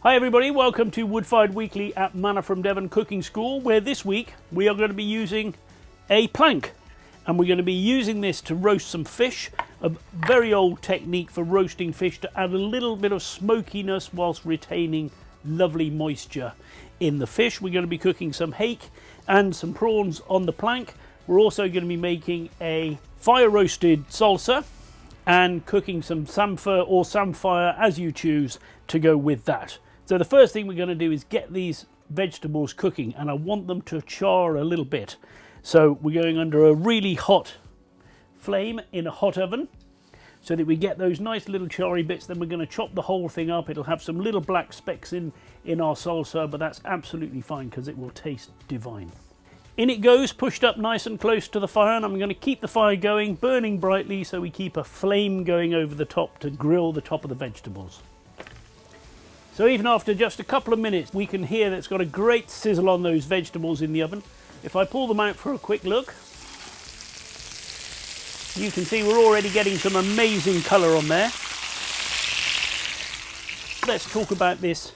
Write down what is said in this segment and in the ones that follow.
Hi everybody, welcome to Woodfired Weekly at Manna from Devon Cooking School, where this week we are going to be using a plank. And we're going to be using this to roast some fish, a very old technique for roasting fish to add a little bit of smokiness whilst retaining lovely moisture in the fish. We're going to be cooking some hake and some prawns on the plank. We're also going to be making a fire roasted salsa and cooking some samphire or samphire as you choose to go with that. So the first thing we're going to do is get these vegetables cooking, and I want them to char a little bit. So we're going under a really hot flame in a hot oven so that we get those nice little charry bits. Then we're going to chop the whole thing up. It'll have some little black specks in our salsa, but that's absolutely fine because it will taste divine. In it goes, pushed up nice and close to the fire, and I'm going to keep the fire going, burning brightly, so we keep a flame going over the top to grill the top of the vegetables. So even after just a couple of minutes, we can hear that it's got a great sizzle on those vegetables in the oven. If I pull them out for a quick look, you can see we're already getting some amazing colour on there. Let's talk about this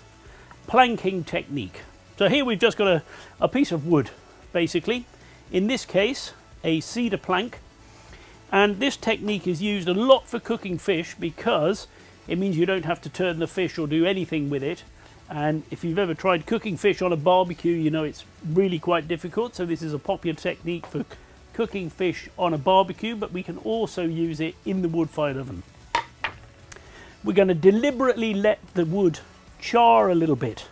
planking technique. So here we've just got a piece of wood, basically. In this case, a cedar plank. And this technique is used a lot for cooking fish because it means you don't have to turn the fish or do anything with it. And if you've ever tried cooking fish on a barbecue, you know it's really quite difficult. So this is a popular technique for cooking fish on a barbecue, but we can also use it in the wood-fired oven. We're going to deliberately let the wood char a little bit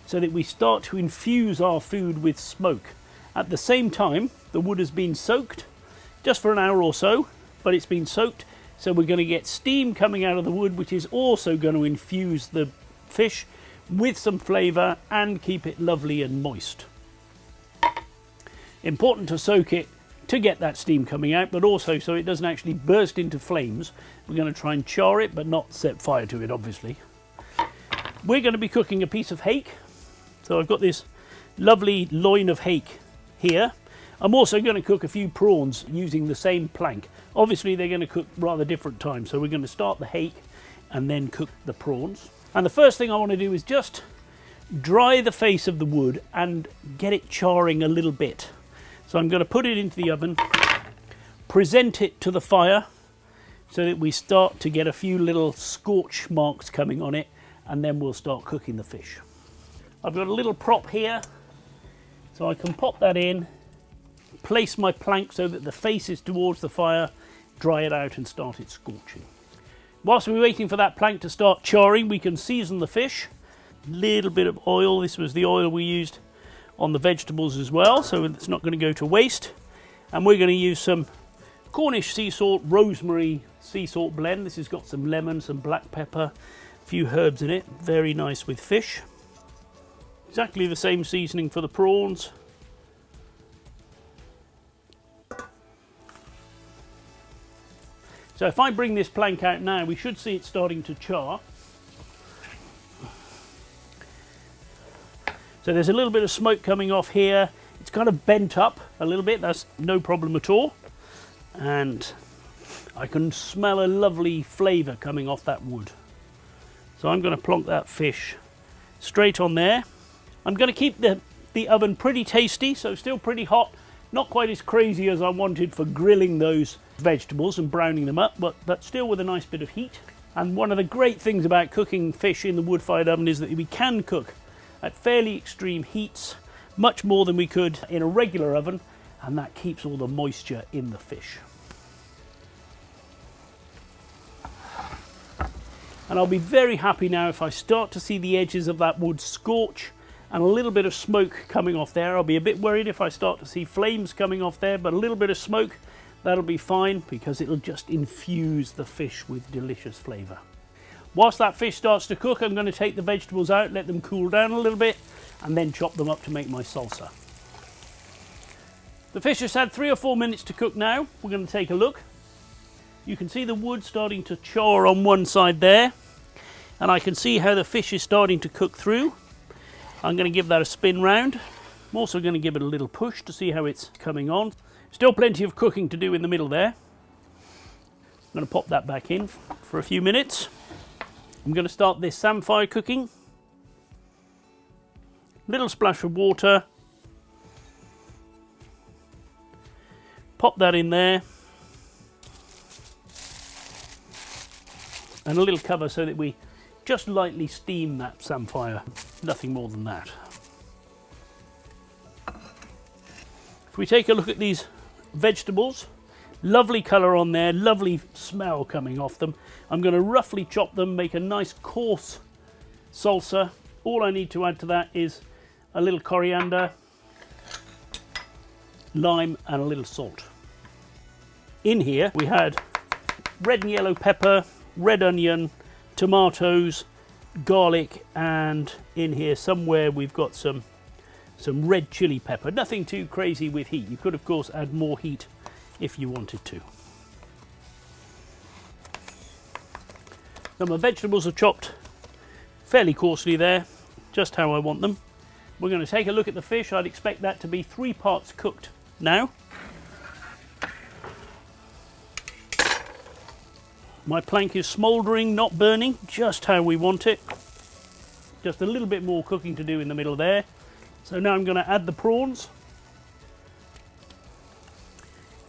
so that we start to infuse our food with smoke. At the same time, the wood has been soaked just for an hour or so, but it's been soaked. So we're going to get steam coming out of the wood, which is also going to infuse the fish with some flavour and keep it lovely and moist. Important to soak it to get that steam coming out, but also so it doesn't actually burst into flames. We're going to try and char it, but not set fire to it, obviously. We're going to be cooking a piece of hake. So I've got this lovely loin of hake here. I'm also going to cook a few prawns using the same plank. Obviously they're going to cook rather different times, so we're going to start the hake and then cook the prawns. And the first thing I want to do is just dry the face of the wood and get it charring a little bit. So I'm going to put it into the oven, present it to the fire so that we start to get a few little scorch marks coming on it, and then we'll start cooking the fish. I've got a little prop here, so I can pop that in, place my plank so that the face is towards the fire, dry it out and start it scorching. Whilst we're waiting for that plank to start charring, we can season the fish. A little bit of oil. This was the oil we used on the vegetables as well, so it's not going to go to waste. And we're going to use some Cornish sea salt, rosemary sea salt blend. This has got some lemon, some black pepper, a few herbs in it. Very nice with fish. Exactly the same seasoning for the prawns. So if I bring this plank out now, we should see it starting to char. So there's a little bit of smoke coming off here. It's kind of bent up a little bit. That's no problem at all. And I can smell a lovely flavour coming off that wood. So I'm going to plonk that fish straight on there. I'm going to keep the oven pretty tasty, so still pretty hot. Not quite as crazy as I wanted for grilling those vegetables and browning them up, but still with a nice bit of heat. And one of the great things about cooking fish in the wood-fired oven is that we can cook at fairly extreme heats, much more than we could in a regular oven, and that keeps all the moisture in the fish. And I'll be very happy now if I start to see the edges of that wood scorch and a little bit of smoke coming off there. I'll be a bit worried if I start to see flames coming off there, but a little bit of smoke, that'll be fine because it'll just infuse the fish with delicious flavour. Whilst that fish starts to cook, I'm going to take the vegetables out, let them cool down a little bit, and then chop them up to make my salsa. The fish has had 3 or 4 minutes to cook now. We're going to take a look. You can see the wood starting to char on one side there, and I can see how the fish is starting to cook through. I'm going to give that a spin round. I'm also going to give it a little push to see how it's coming on. Still plenty of cooking to do in the middle there. I'm going to pop that back in for a few minutes. I'm going to start this samphire cooking. Little splash of water. Pop that in there. And a little cover so that we just lightly steam that samphire. Nothing more than that. If we take a look at these vegetables, lovely colour on there, lovely smell coming off them. I'm going to roughly chop them, make a nice coarse salsa. All I need to add to that is a little coriander, lime and a little salt. In here we had red and yellow pepper, red onion, tomatoes, garlic, and in here somewhere we've got some red chili pepper. Nothing too crazy with heat. You could of course add more heat if you wanted to. Now my vegetables are chopped fairly coarsely there, just how I want them. We're going to take a look at the fish. I'd expect that to be 3 parts cooked now. My plank is smouldering, not burning, just how we want it. Just a little bit more cooking to do in the middle there. So now I'm going to add the prawns.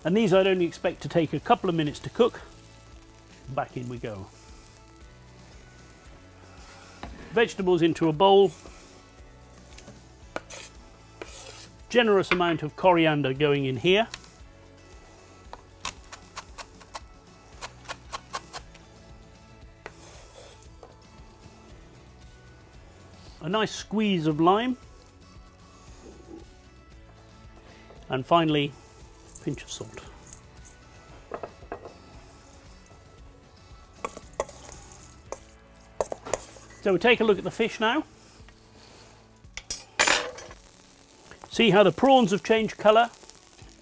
And these I'd only expect to take a couple of minutes to cook. Back in we go. Vegetables into a bowl. Generous amount of coriander going in here. A nice squeeze of lime. And finally, a pinch of salt. So we'll take a look at the fish now. See how the prawns have changed colour?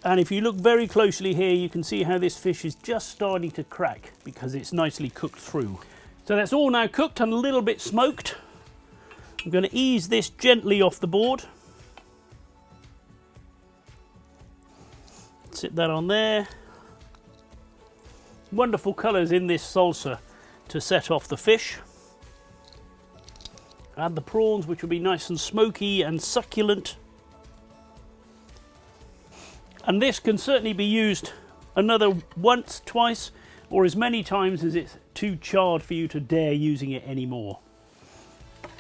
And if you look very closely here, you can see how this fish is just starting to crack because it's nicely cooked through. So that's all now cooked and a little bit smoked. I'm going to ease this gently off the board. Sit that on there. Wonderful colours in this salsa to set off the fish. Add the prawns, which will be nice and smoky and succulent. And this can certainly be used another once, twice, or as many times as it's too charred for you to dare using it anymore.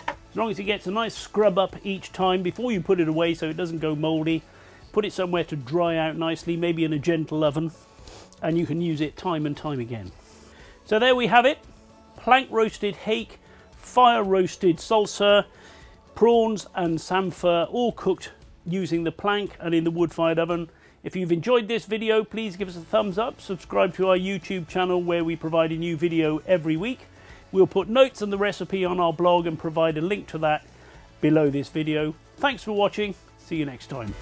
As long as it gets a nice scrub up each time before you put it away so it doesn't go mouldy. Put it somewhere to dry out nicely, maybe in a gentle oven, and you can use it time and time again. So there we have it. Plank roasted hake, fire roasted salsa, prawns and samphire, all cooked using the plank and in the wood-fired oven. If you've enjoyed this video, please give us a thumbs up. Subscribe to our YouTube channel where we provide a new video every week. We'll put notes on the recipe on our blog and provide a link to that below this video. Thanks for watching. See you next time.